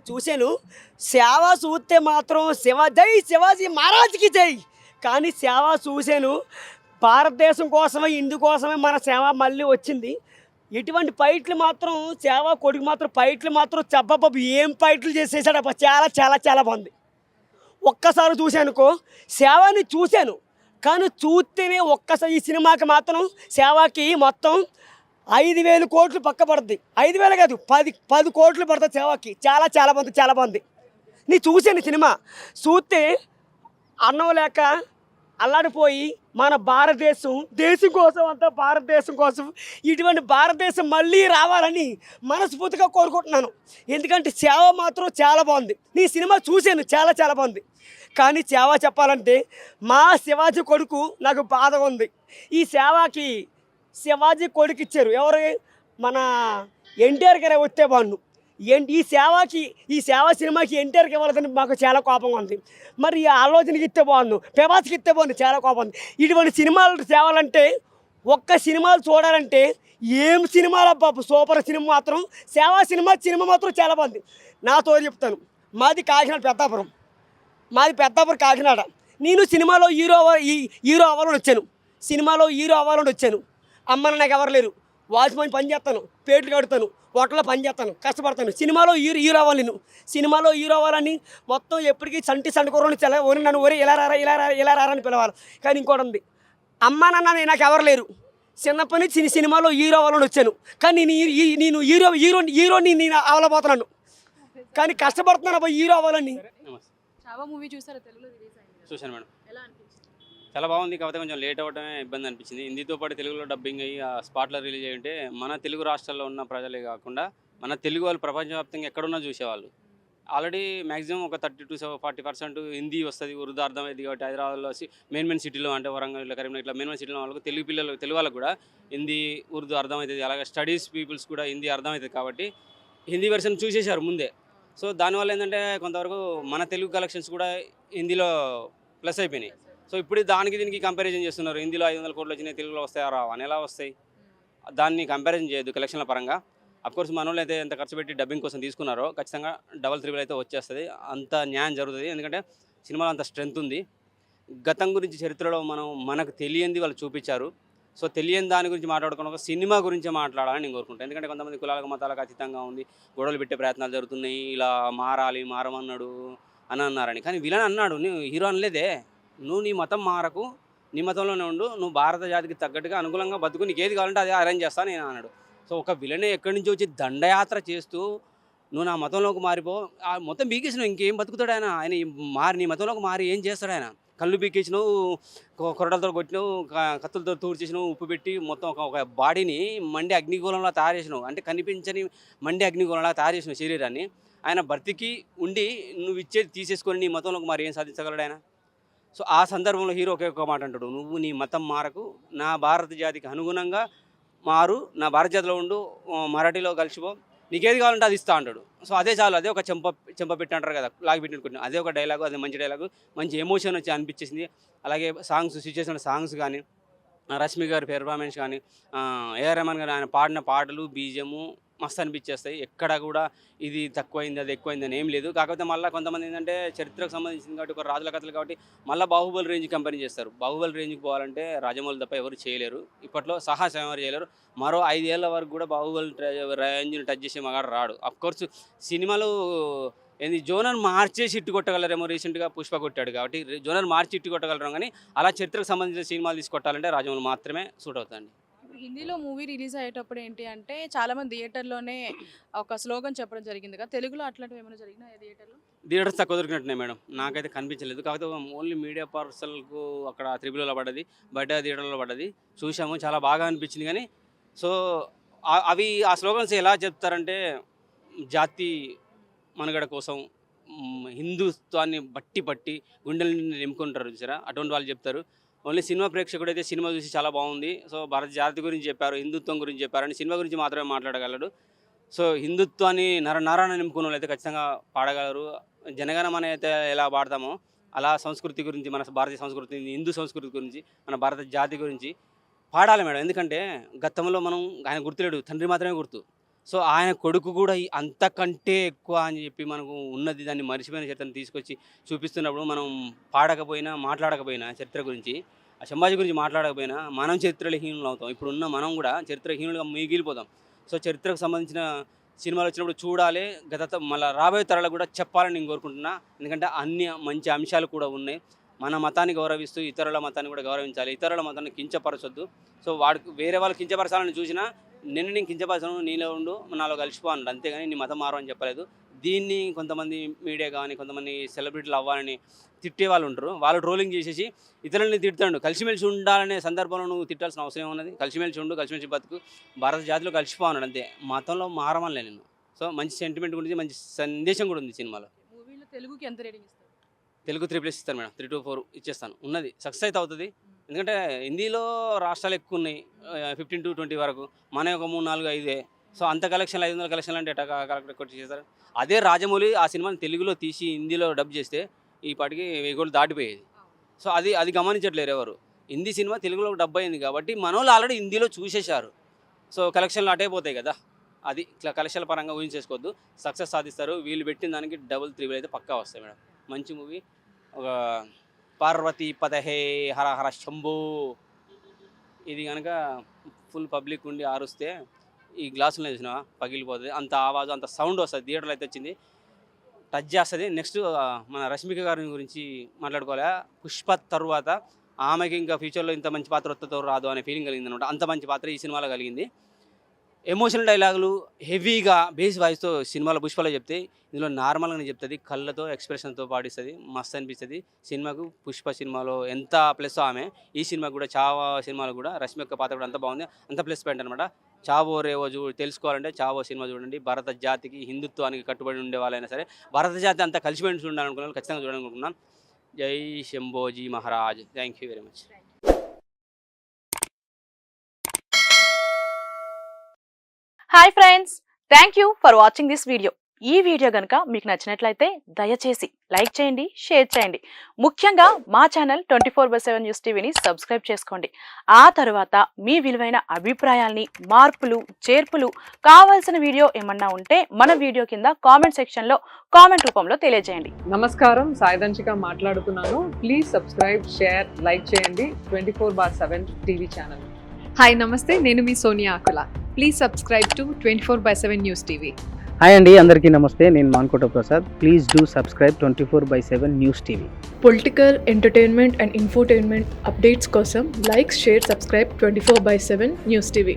చూశాను. సేవ చూస్తే మాత్రం జై శివాజీ మహారాజ్‌కి జై. కానీ సేవ చూశాను. భారతదేశం కోసమే, ఇందు కోసమే మన సేవ మళ్ళీ వచ్చింది. ఇటువంటి ఫైట్లు మాత్రం సేవ కొడుకు మాత్రం ఫైట్లు మాత్రం అబ్బబ్బబ్బా! ఏం ఫైట్లు చేసేసాడబ్బా! చాలా చాలా చాలా బాగుంది. ఒక్కసారి చూశానుకో సేవని చూశాను. కానీ చూస్తేనే ఒక్కసారి ఈ సినిమాకి మాత్రం సేవకి మొత్తం 5,000 కోట్లు పక్క పడుద్ది. 5,000 కాదు 10 కోట్లు పడుతుంది సేవకి. చాలా చాలా బాగుంది, చాలా బాగుంది. నేను చూశాను సినిమా. చూస్తే అన్నం లేక అల్లాడిపోయి మన దేశం కోసం అంతా భారతదేశం కోసం ఇటువంటి భారతదేశం మళ్ళీ రావాలని మనస్ఫూర్తిగా కోరుకుంటున్నాను. ఎందుకంటే సేవ మాత్రం చాలా బాగుంది. నీ సినిమా చూశాను, చాలా చాలా బాగుంది. కానీ సేవ చెప్పాలంటే మా శివాజీ కొడుకు నాకు బాధగా ఉంది. ఈ సేవకి శివాజీ కొడుకు ఇచ్చారు. ఎవరు? మన ఎన్టీఆర్ గారే వస్తే బాగుండు. ఈ సేవ సినిమాకి ఎన్టీఆర్కి ఇవ్వాలని మాకు చాలా కోపంగా ఉంది. మరి ఈ ఆలోచనకి ఇస్తే బాగుండు, ప్రభాస్కి ఇస్తే బాగుంది, చాలా కోపం ఉంది. ఇటువంటి సినిమాలు సేవాలంటే ఒక్క సినిమాలు చూడాలంటే ఏం సినిమాలు బాబు, సూపర్ సినిమా మాత్రం సినిమా మాత్రం చాలా బాగుంది. నాతో చెప్తాను, మాది పెద్దాపురం కాకినాడ. నేను సినిమాలో హీరో అవ్వాలని వచ్చాను. అమ్మని నాకు ఎవరు లేరు. వాచ్మెన్ పని చేస్తాను, పేట్లు కడుతాను, హోటల్లో పని చేస్తాను, కష్టపడతాను. సినిమాలో హీరో అవ్వాలి. సినిమాలో హీరో అవ్వాలని మొత్తం ఎప్పటికీ సంటి కూరని ఓరి నన్ను ఓరి ఇలా రారా అని పిలవాలి. కానీ ఇంకోటి ఉంది, అమ్మ నాన్న నాకు ఎవరు లేరు. చిన్నప్పటి నుంచి సినిమాలో హీరో అవ్వాలని వచ్చాను. కానీ నేను హీరోని నేను అవ్వలేకపోతున్నాను. కానీ కష్టపడుతున్నాను అబ్బా హీరో అవ్వాలని. చూశాను మేడం, చాలా బాగుంది. కాకపోతే కొంచెం లేట్ అవ్వడమే ఇబ్బంది అనిపించింది. హిందీతో పాటు తెలుగులో డబ్బింగ్ అయ్యి ఆ స్పాట్లో రిలీజ్ అయ్యింటే మన తెలుగు రాష్ట్రాల్లో ఉన్న ప్రజలే కాకుండా మన తెలుగు వాళ్ళు ప్రపంచవ్యాప్తంగా ఎక్కడున్నా చూసేవాళ్ళు. ఆల్రెడీ మ్యాక్సిమం ఒక 30 to 40% హిందీ వస్తుంది, ఉర్దూ అర్థమైంది. కాబట్టి హైదరాబాద్లో మెయిన్ సిటీలో అంటే వరంగల్, కరీంనగర్ ఇట్లా మెయిన్ సిటీలో వాళ్ళకు తెలుగు వాళ్ళకు కూడా హిందీ, ఉర్దూ అర్థమవుతుంది. అలాగే స్టడీస్ పీపుల్స్ కూడా హిందీ అర్థమవుతుంది. కాబట్టి హిందీ వెర్షన్ చూసేశారు ముందే. సో దానివల్ల ఏంటంటే కొంతవరకు మన తెలుగు కలెక్షన్స్ కూడా హిందీలో ప్లస్ అయిపోయినాయి. సో ఇప్పుడు దీనికి కంపారిజన్ చేస్తున్నారు. హిందీలో 500 కోట్లు వచ్చినాయి, తెలుగులో వస్తాయా రావు అని ఎలా వస్తాయి? దాన్ని కంపారిజన్ చేయొద్దు కలెక్షన్ల పరంగా. అఫ్కోర్స్ మన వాళ్ళు అయితే ఎంత ఖర్చు పెట్టి డబ్బింగ్ కోసం తీసుకున్నారో ఖచ్చితంగా డబల్ త్రిబుల్ అయితే వచ్చేస్తుంది. అంత న్యాయం జరుగుతుంది. ఎందుకంటే సినిమాలో అంత స్ట్రెంత్ ఉంది. గతం గురించి చరిత్రలో మనకు తెలియంది వాళ్ళు చూపించారు. సో తెలియని దాని గురించి మాట్లాడుకున్న ఒక సినిమా గురించి మాట్లాడాలని నేను కోరుకుంటాను. ఎందుకంటే కొంతమంది కులాలకు మతాలకు అతీతంగా ఉంది, గొడవలు పెట్టే ప్రయత్నాలు జరుగుతున్నాయి, ఇలా మారమన్నాడు అని అన్నారని. కానీ విలన్ అన్నాడు, నువ్వు హీరో అనలేదే. నువ్వు నీ మతం మారకు, నీ మతంలోనే ఉండు, నువ్వు భారత జాతికి తగ్గట్టుగా అనుకూలంగా బతుకు, నీకు ఏది కావాలంటే అదే అరేంజ్ చేస్తాను నేను అన్నాడు. సో ఒక విలనే ఎక్కడి నుంచి వచ్చి దండయాత్ర చేస్తూ నువ్వు నా మతంలోకి మారిపో, ఆ మొత్తం బీకేసినావు, ఇంకేం బతుకుతాడు ఆయన నీ మతంలోకి మారి ఏం చేస్తాడు ఆయన? కళ్ళు బీకేసినావు, కొరడలతో కొట్టినావు, కత్తులతో తూర్చేసినావు, ఉప్పు పెట్టి మొత్తం ఒక బాడీని మండి అగ్నిగోళంలో తయారు చేసినావు. అంటే కనిపించని మండి అగ్నిగోళంలా తయారు చేసినావు శరీరాన్ని. ఆయన బ్రతికి ఉండి నువ్వు ఇచ్చేది తీసేసుకొని నీ మతంలోకి మారి ఏం సాధించగలడు ఆయన? సో ఆ సందర్భంలో హీరో ఒకే మాట అంటాడు, నువ్వు నీ మతం మారకు, నా భారత జాతికి అనుగుణంగా మారు, నా భారత జాతిలో ఉండు, మరాఠీలో కలిసిపో, నీకేది కావాలంటే అది ఇస్తా అంటాడు. సో అదే చాలు, అదే ఒక చెంప పెట్టి అంటారు కదా, లాగి పెట్టుకుంటున్నాను, అదే ఒక డైలాగు, అదే మంచి డైలాగు, మంచి ఎమోషన్ వచ్చి అనిపించేసింది. అలాగే సిచ్యువేషన్ సాంగ్స్ కానీ, రష్మి గారి పెర్ఫార్మెన్స్ కానీ, ఏఆర్ రెహమాన్ గారు ఆయన పాడిన పాటలు, బీజము మస్తు అనిపించేస్తాయి. ఎక్కడ కూడా ఇది తక్కువైంది అది ఎక్కువైంది అని ఏం లేదు. కాకపోతే మళ్ళీ కొంతమంది ఏంటంటే చరిత్రకు సంబంధించింది కాబట్టి, ఒక రాజుల కథలు కాబట్టి మళ్ళీ బాహుబలి రేంజ్ కంపెనీ చేస్తారు. బాహుబలి రేంజ్కి పోవాలంటే రాజమౌళి తప్ప ఎవరు చేయలేరు. ఇప్పట్లో సాహసం ఎవరు చేయలేరు. మరో 5 ఏళ్ల వరకు కూడా బాహుబలి రేంజ్ని టచ్ చేసే మగాడు రాడు. అఫ్కోర్స్ సినిమాలు జోనర్ మార్చేసి ఇట్టు కొట్టగలరేమో. రీసెంట్గా పుష్ప కొట్టాడు కాబట్టి జోనర్ మార్చి ఇట్టు కొట్టగలరు. కానీ అలా చరిత్రకు సంబంధించిన సినిమాలు తీసుకొట్టాలంటే రాజమౌళి మాత్రమే సూట్ అవుతుంది. హిందీలో మూవీ రిలీజ్ అయ్యేటప్పుడు ఏంటి అంటే చాలామంది థియేటర్లోనే ఒక స్లోగన్ చెప్పడం జరిగింది కదా, తెలుగులో అట్లాంటివి ఏమైనా జరిగినాయి థియేటర్లో? థియేటర్స్ తక్కువ దొరికినట్టున్నాయి మేడం, నాకైతే కనిపించలేదు. కాకపోతే ఓన్లీ మీడియా పర్సన్కు అక్కడ త్రిబుల్లో పడ్డది, బయట థియేటర్లో పడ్డది, చూసాము, చాలా బాగా అనిపించింది. కానీ సో అవి ఆ స్లోగన్స్ ఎలా చెప్తారంటే జాతి మనుగడ కోసం హిందుత్వాన్ని పట్టి గుండెల్ని నింపుకుంటారు చూసారా, అటువంటి వాళ్ళు చెప్తారు. ఓన్లీ సినిమా ప్రేక్షకుడు అయితే సినిమా చూసి చాలా బాగుంది, సో భారత జాతి గురించి చెప్పారు, హిందుత్వం గురించి చెప్పారు అని సినిమా గురించి మాత్రమే మాట్లాడగలడు. సో హిందుత్వాన్ని నరాన నింపుకున్న వాళ్ళు అయితే ఖచ్చితంగా పాడగలరు. జనగణమన అయితే ఎలా పాడతామో అలా సంస్కృతి గురించి, మన భారతీయ సంస్కృతి, హిందూ సంస్కృతి గురించి, మన భారత జాతి గురించి పాడాలి మేడం. ఎందుకంటే గతంలో ఆయన గుర్తులేడు, తండ్రి మాత్రమే గుర్తు. సో ఆయన కొడుకు కూడా అంతకంటే ఎక్కువ అని చెప్పి మనకు ఉన్నది దాన్ని మర్చిపోయిన చరిత్రను తీసుకొచ్చి చూపిస్తున్నప్పుడు మనం పాడకపోయినా మాట్లాడకపోయినా చరిత్ర గురించి ఆ సంభాజీ గురించి మాట్లాడకపోయినా మనం చరిత్రహీనులు అవుతాం. ఇప్పుడున్న మనం కూడా చరిత్రహీనులుగా మిగిలిపోతాం. సో చరిత్రకు సంబంధించిన సినిమాలు వచ్చినప్పుడు చూడాలి, మళ్ళీ రాబోయే తరాలకు కూడా చెప్పాలని నేను కోరుకుంటున్నా. ఎందుకంటే అన్ని మంచి అంశాలు కూడా ఉన్నాయి. మన మతాన్ని గౌరవిస్తూ ఇతరుల మతాన్ని కూడా గౌరవించాలి, ఇతరుల మతాన్ని కించపరచొద్దు. సో వాడికి వేరే వాళ్ళు కించపరచాలని చూసినా నేను కించపరచను, నీలో ఉండు, నాలో కలిసిపో అన్నాడు, అంతేగాని నీ మతం మారు అని చెప్పలేదు. దీన్ని కొంతమంది మీడియా కానీ కొంతమంది సెలబ్రిటీలు అవ్వాలని తిట్టే వాళ్ళు ఉంటారు. వాళ్ళు ట్రోలింగ్ చేసేసి ఇతరులని తిడతాడు. కలిసిమెలిసి ఉండాలనే సందర్భంలో నువ్వు తిట్టాల్సిన అవసరం ఉన్నది. కలిసిమెలిసి ఉండు, కలిసిమెలిసి బతుకు, భారత జాతిలో కలిసిపో అన్నాడు అంతే. మతంలో మారమనిలే నేను. సో మంచి సెంటిమెంట్ గురించి మంచి సందేశం కూడా ఉంది సినిమాలో. మూవీలో తెలుగుకి ఎంత రేటింగ్ ఇస్తారు? తెలుగు 3+ ఇస్తాను మేడం, 3 to 4 ఇచ్చేస్తాను. ఉన్నది సక్సెస్ అయితే అవుతుంది. ఎందుకంటే హిందీలో రాష్ట్రాలు ఎక్కువ ఉన్నాయి, 15 to 20 వరకు. మన ఒక 3, 4, 5. సో అంత కలెక్షన్లు 500 కలెక్షన్లు అంటే కలెక్టర్ కొట్టి చేస్తారు. అదే రాజమౌళి ఆ సినిమాని తెలుగులో తీసి హిందీలో డబ్ చేస్తే ఈ పాటికి 1000 కోట్లు దాటిపోయేది. సో అది గమనించట్లేరు ఎవరు. హిందీ సినిమా తెలుగులో డబ్ అయింది కాబట్టి మనోళ్ళు ఆల్రెడీ హిందీలో చూసేశారు. సో కలెక్షన్లు అటే పోతాయి కదా. అది ఇట్లా కలెక్షన్ల పరంగా ఊహించేసుకోవద్దు. సక్సెస్ సాధిస్తారు. వీళ్ళు పెట్టిన దానికి 3 అయితే పక్కా వస్తాయి మేడం. మంచి మూవీ. ఒక పార్వతీ పదహే హర హర శంభో, ఇది కనుక ఫుల్ పబ్లిక్ ఉండి ఆరుస్తే ఈ గ్లాసులు చూసినా పగిలిపోతుంది. అంత ఆవాజు అంత సౌండ్ వస్తుంది. థియేటర్లో అయితే వచ్చింది, టచ్ చేస్తుంది. నెక్స్ట్ మన రష్మిక గారి గురించి మాట్లాడుకోవాలి. పుష్ప తర్వాత ఆమెకి ఇంకా ఫ్యూచర్లో ఇంత మంచి పాత్ర వస్తుందో రాదు అనే ఫీలింగ్ కలిగింది అనమాట. అంత మంచి పాత్ర ఈ సినిమాలో కలిగింది. ఎమోషనల్ డైలాగులు హెవీగా బేస్ వాయిస్తో సినిమాలో పుష్పలో చెప్తే ఇందులో నార్మల్గానే చెప్తుంది. కళ్ళతో ఎక్స్ప్రెషన్తో పాటిస్తుంది. మస్తు అనిపిస్తుంది సినిమాకు. పుష్ప సినిమాలో ఎంత ప్లస్ ఆమె, ఈ సినిమాకు కూడా చావో సినిమాలో కూడా రష్మి యొక్క పాత్ర కూడా అంత బాగుంది. అంత ప్లస్ పాయింట్ అనమాట. చావో రేవో తెలుసుకోవాలంటే చావో సినిమా చూడండి. భారత జాతికి హిందుత్వానికి కట్టుబడి ఉండే వాళ్ళైనా సరే భారత జాతి అంతా కలిసిపోయి ఉండాలనుకున్నాను, ఖచ్చితంగా చూడాలనుకుంటున్నాను. జై Sambhaji Maharaj. Thank you very much. Hi friends, thank you for watching this video. ఈ వీడియో కనుక మీకు నచ్చినట్లయితే దయచేసి లైక్ చేయండి, షేర్ చేయండి. ముఖ్యంగా మా ఛానల్ 24/7 న్యూస్ టీవీని సబ్స్క్రైబ్ చేసుకోండి. ఆ తర్వాత మీ విలువైన అభిప్రాయాల్ని, మార్పులు, చేర్పులు, కావాల్సిన వీడియో ఏమన్నా ఉంటే మన వీడియో కింద కామెంట్ సెక్షన్లో కామెంట్ రూపంలో తెలియజేయండి. నమస్కారం, సాయిదంచిక మాట్లాడుతున్నాను. ప్లీజ్ సబ్స్క్రైబ్, షేర్, లైక్ చేయండి 24/7 టీవీ ఛానల్. హాయ్ నమస్తే, నేను మీ Sonia Akula. Please subscribe to 24/7 news TV. Hi అండి, అందరికీ నమస్తే. నేను Mankota Prasad. Please do subscribe 24/7 news TV. Political, entertainment and infotainment updates కోసం like, share, subscribe 24/7 news TV.